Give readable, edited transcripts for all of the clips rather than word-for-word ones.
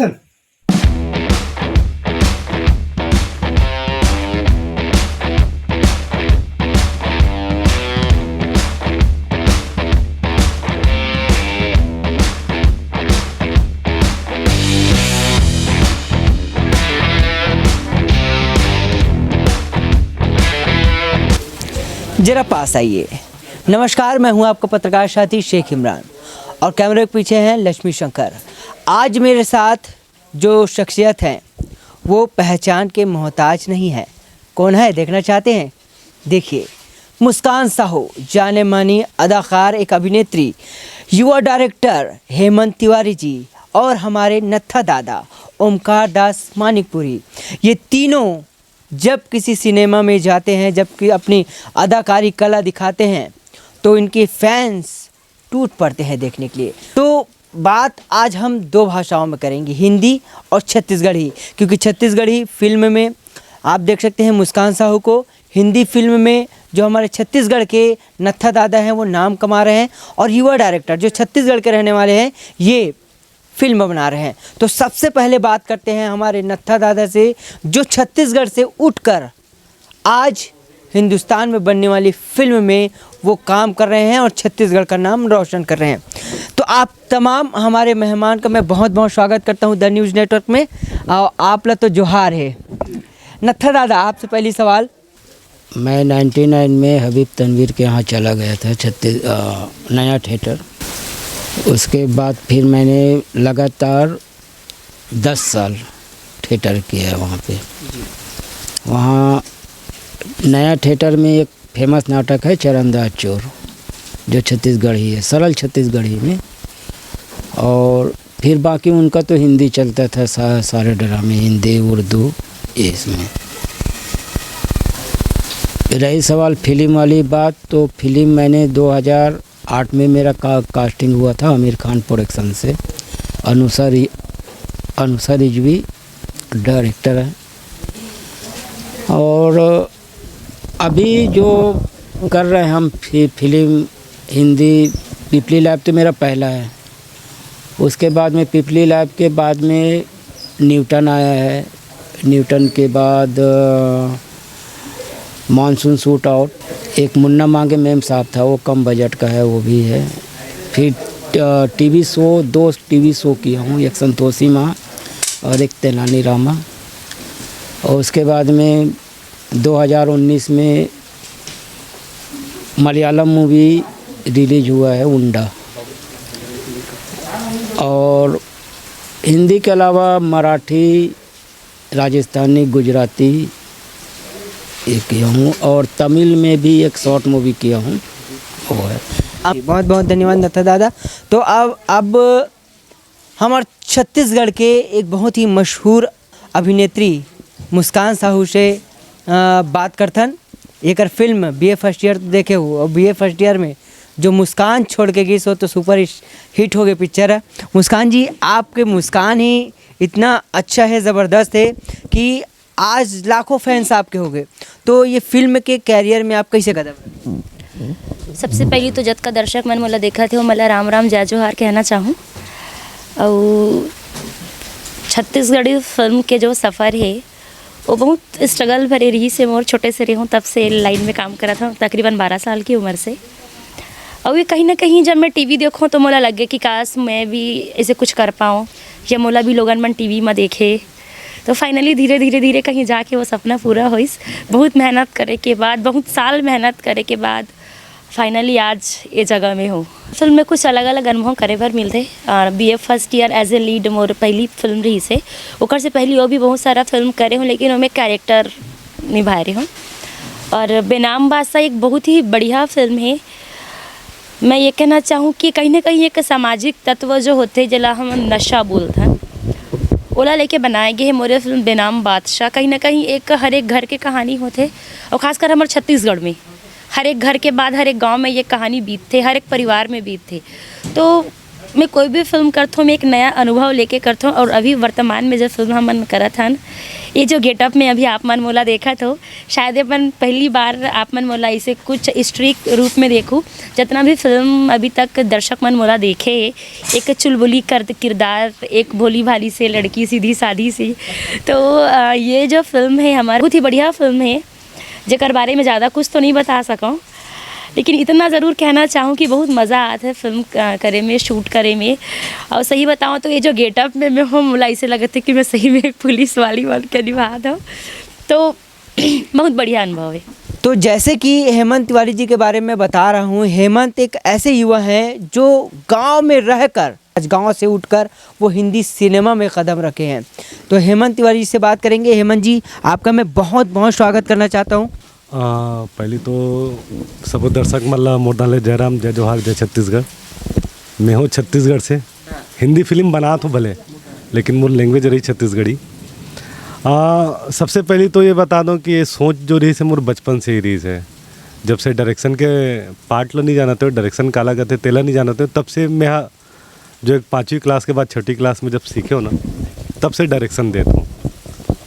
Action. जरा पास आइए। नमस्कार, मैं हूं आपका पत्रकार साथी शेख इमरान और कैमरे के पीछे हैं लक्ष्मी शंकर। आज मेरे साथ जो शख्सियत हैं वो पहचान के मोहताज नहीं है। कौन है देखना चाहते हैं? देखिए, मुस्कान साहू, जाने मानी अदाकार, एक अभिनेत्री, युवा डायरेक्टर हेमंत तिवारी जी और हमारे नत्था दादा ओमकार दास मानिकपुरी। ये तीनों जब किसी सिनेमा में जाते हैं, जब कि अपनी अदाकारी कला दिखाते हैं, तो इनके फैंस टूट पड़ते हैं देखने के लिए। तो बात आज हम दो भाषाओं में करेंगे, हिंदी और छत्तीसगढ़ी, क्योंकि छत्तीसगढ़ी फिल्म में आप देख सकते हैं मुस्कान साहू को, हिंदी फिल्म में जो हमारे छत्तीसगढ़ के नत्था दादा हैं वो नाम कमा रहे हैं, और युवा डायरेक्टर जो छत्तीसगढ़ के रहने वाले हैं ये फिल्म बना रहे हैं। तो सबसे पहले बात करते हैं हमारे नत्था दादा से, जो छत्तीसगढ़ से उठकर आज हिंदुस्तान में बनने वाली फिल्म में वो काम कर रहे हैं और छत्तीसगढ़ का नाम रोशन कर रहे हैं। तो आप तमाम हमारे मेहमान का मैं बहुत बहुत स्वागत करता हूं द न्यूज़ नेटवर्क में। और आप ला तो जोहार है। नत्था दादा, आपसे पहली सवाल। मैं 99 में हबीब तनवीर के यहाँ चला गया था, नया थिएटर। उसके बाद फिर मैंने लगातार 10 साल थिएटर किया है वहाँ पे। वहाँ नया थिएटर में एक फेमस नाटक है चरणदास चोर, जो छत्तीसगढ़ी है, सरल छत्तीसगढ़ी में। और फिर बाकी उनका तो हिंदी चलता था, सारे ड्रामे हिंदी उर्दू इसमें। रही सवाल फिल्म वाली बात, तो फिल्म मैंने 2008 में मेरा कास्टिंग हुआ था आमिर खान प्रोडक्शन से। अनुसा रिजवी डायरेक्टर है। और अभी जो कर रहे हैं हम फिल्म हिंदी, पिपली लैब तो मेरा पहला है। उसके बाद में पिपली लैब के बाद में न्यूटन आया है। न्यूटन के बाद मानसून शूट आउट, एक मुन्ना मांगे मेम साहब था, वो कम बजट का है, वो भी है। फिर टीवी शो, 2 टीवी शो किया हूँ, एक संतोषी माँ और एक तेनाली रामा। और उसके बाद में 2019 में मलयालम मूवी रिलीज हुआ है, उंडा। और हिंदी के अलावा मराठी, राजस्थानी, गुजराती ये किया हूँ, और तमिल में भी एक शॉर्ट मूवी किया हूँ, वो है। बहुत बहुत धन्यवाद नत्था दादा। तो अब हमारे छत्तीसगढ़ के एक बहुत ही मशहूर अभिनेत्री मुस्कान साहू से बात करथन। एक फिल्म BA फर्स्ट ईयर देखे हो, और BA फर्स्ट ईयर में जो मुस्कान छोड़ के गई सो तो सुपर हिट हो गई पिक्चर है। मुस्कान जी, आपके मुस्कान ही इतना अच्छा है, ज़बरदस्त है कि आज लाखों फैंस आपके हो गए। तो ये फिल्म के कैरियर में आप कैसे कदम? सबसे पहली तो जत का दर्शक मन मोला देखा थे, मला राम राम जय जोहार कहना चाहूँ। और छत्तीसगढ़ी फिल्म के जो सफ़र है वो बहुत स्ट्रगल भरे रही से। मोर छोटे से रही हूँ तब से लाइन में काम करा था, तकरीबन 12 साल की उम्र से। और ये कहीं ना कहीं जब मैं टीवी देखूँ तो मोला लगे कि काश मैं भी ऐसे कुछ कर पाऊँ, या मोला भी लोगन मन टीवी में देखे। तो फाइनली धीरे धीरे कहीं जाके वो सपना पूरा होइस। बहुत मेहनत करे के बाद, बहुत साल मेहनत करे के बाद फाइनली आज ये जगह में हो। फिल्म में कुछ अलग अलग अनुभव करे भर मिलते। BA first year as a lead मोर पहली फिल्म रही से। ओकर से पहले और भी बहुत सारा फिल्म करे हूँ, लेकिन उनमें कैरेक्टर निभा रही हूँ। और बेनाम बादशाह एक बहुत ही बढ़िया फिल्म है। मैं ये कहना चाहूँ कि कहीं ना कहीं एक सामाजिक तत्व जो होते जिला हम नशा बोलते हैं, ओला लेके बनाए गए है मोरे फिल्म बेनाम बादशाह। कहीं ना कहीं एक हर एक घर के कहानी होते, और ख़ासकर हमारे छत्तीसगढ़ में हर एक घर के बाद हर एक गांव में ये कहानी बीतते, हर एक परिवार में बीतते। तो मैं कोई भी फिल्म करता हूँ, मैं एक नया अनुभव लेके करता हूँ। और अभी वर्तमान में जब फिल्म हमन करा था ये जो गेटअप में अभी आप मन मोला देखा तो शायद अपन पहली बार आप मन मोला इसे कुछ स्ट्रिक रूप में देखूँ। जितना भी फिल्म अभी तक दर्शक मन मोला देखे, एक चुलबुली किरदार, एक भोली भाली से लड़की सीधी सादी सी, तो ये जो फिल्म है हमारी बहुत ही बढ़िया फिल्म है, जेकर बारे में ज़्यादा कुछ तो नहीं बता सकूँ, लेकिन इतना ज़रूर कहना चाहूँ कि बहुत मज़ा आता है फिल्म करे में, शूट करे में। और सही बताऊँ तो ये जो गेटअप में मैं हूँ, मुला इसे लगता है कि मैं सही में एक पुलिस वाली बन के निभा दूँ, तो बहुत बढ़िया अनुभव है। तो जैसे कि हेमंत तिवारी जी के बारे में बता रहा हूँ, हेमंत एक ऐसे युवा हैं जो गांव में रहकर, आज गांव से उठकर वो हिंदी सिनेमा में कदम रखे हैं। तो हेमंत तिवारी जी से बात करेंगे। हेमंत जी, आपका मैं बहुत बहुत स्वागत करना चाहता हूँ। पहले तो सब दर्शक मल्ला मोरदाले जयराम, जय जोहार, जय छत्तीसगढ़। मैं हूँ छत्तीसगढ़ से। हिंदी फिल्म बना तो भले, लेकिन मोर लैंग्वेज रही छत्तीसगढ़ी। सबसे पहले तो ये बता दूँ कि ये सोच जो रही से मोर बचपन से ही रही है। जब से डायरेक्शन के पार्ट लो नहीं जानते हो, डायरेक्शन काला कहते तेला नहीं जानते हो, तब से मैं जो एक 5वीं क्लास के बाद 6ठी क्लास में जब सीखे हो ना, तब से डायरेक्शन देता हूँ।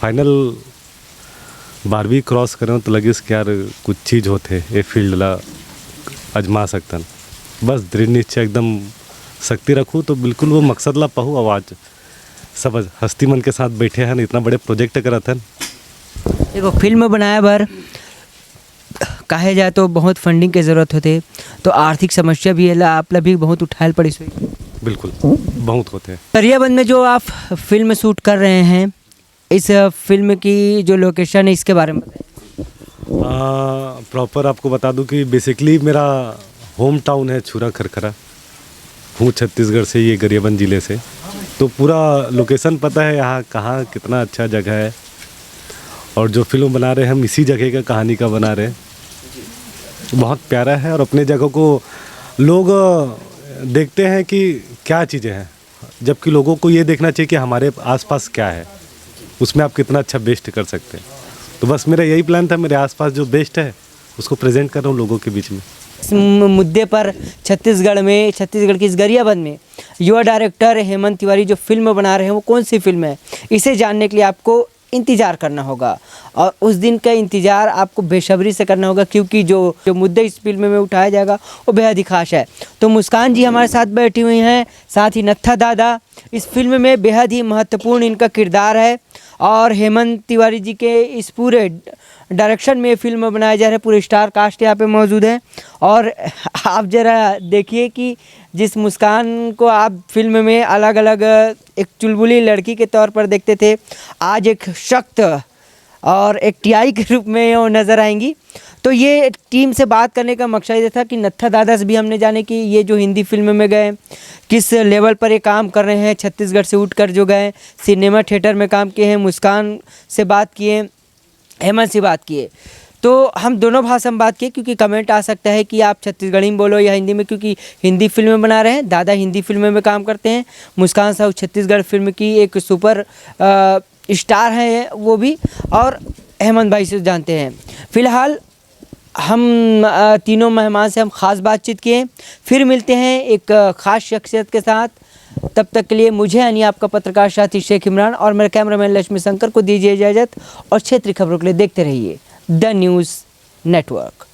फाइनल 12वीं क्रॉस करें तो लगे कि यार कुछ चीज़ होते ये फील्ड ला अजमा सकतन। बस दृढ़ निश्चय एकदम शक्ति रखूँ तो बिल्कुल वो मकसद ला पाहूँ। आवाज़ सब हस्ती मन के साथ बैठे हैं, इतना बड़े प्रोजेक्ट करत हैं। देखो, फिल्म बनाया बार कहे जाए तो बहुत फंडिंग की ज़रूरत होते, तो आर्थिक समस्या भी है, आप भी बहुत उठायल पड़ी हुई। बिल्कुल बहुत होते हैं। दरियाबंद में जो आप फिल्म शूट कर रहे हैं, इस फिल्म की जो लोकेशन है इसके बारे में बताएं। प्रॉपर आपको बता दूं कि बेसिकली मेरा होम टाउन है छुरा खरखरा। हूँ छत्तीसगढ़ से, ये गरियाबंद ज़िले से, तो पूरा लोकेशन पता है यहाँ कहाँ कितना अच्छा जगह है। और जो फिल्म बना रहे हैं हम इसी जगह का कहानी का बना रहे हैं। बहुत प्यारा है और अपने जगह को लोग देखते हैं कि क्या चीज़ें हैं, जबकि लोगों को ये देखना चाहिए कि हमारे आसपास क्या है, उसमें आप कितना अच्छा बेस्ट कर सकते हैं। तो बस मेरा यही प्लान था, मेरे आसपास जो बेस्ट है उसको प्रेजेंट कर रहा हूँ लोगों के बीच में। इस मुद्दे पर छत्तीसगढ़ की इस गरियाबंद में युवा डायरेक्टर हेमंत तिवारी जो फिल्म बना रहे हैं वो कौन सी फिल्म है, इसे जानने के लिए आपको इंतज़ार करना होगा। और उस दिन का इंतज़ार आपको बेसब्री से करना होगा, क्योंकि जो मुद्दे इस फिल्म में उठाया जाएगा वो बेहद ही खास है। तो मुस्कान जी हमारे साथ बैठी हुई हैं, साथ ही नत्था दादा। इस फिल्म में बेहद ही महत्वपूर्ण इनका किरदार है और हेमंत तिवारी जी के इस पूरे डायरेक्शन में फिल्म बनाया जा रहा है। पूरे स्टार कास्ट यहाँ पे मौजूद है। और आप ज़रा देखिए कि जिस मुस्कान को आप फिल्म में अलग अलग एक चुलबुली लड़की के तौर पर देखते थे, आज एक सख्त और एक टीआई के रूप में वो नज़र आएंगी। तो ये टीम से बात करने का मकसद ये था कि नत्था दादा से भी हमने जाने कि ये जो हिंदी फिल्म में गए किस लेवल पर ये काम कर रहे हैं, छत्तीसगढ़ से उठकर जो गए सिनेमा थिएटर में काम किए हैं। मुस्कान से बात किए, हेमंत से बात किए, तो हम दोनों भाषा में बात किए, क्योंकि कमेंट आ सकता है कि आप छत्तीसगढ़ी में बोलो या हिंदी में, क्योंकि हिंदी फिल्में बना रहे हैं। दादा हिंदी फिल्में में काम करते हैं, मुस्कान साहब छत्तीसगढ़ फिल्म की एक सुपर स्टार हैं वो भी, और हेमंत भाई से जानते हैं। फ़िलहाल हम तीनों मेहमान से हम ख़ास बातचीत किए। फिर मिलते हैं एक ख़ास शख्सियत के साथ। तब तक के लिए मुझे यानी आपका पत्रकार साथी शेख इमरान और मेरे कैमरामैन लक्ष्मी शंकर को दीजिए इजाज़त और क्षेत्रीय खबरों के लिए देखते रहिए द न्यूज़ नेटवर्क।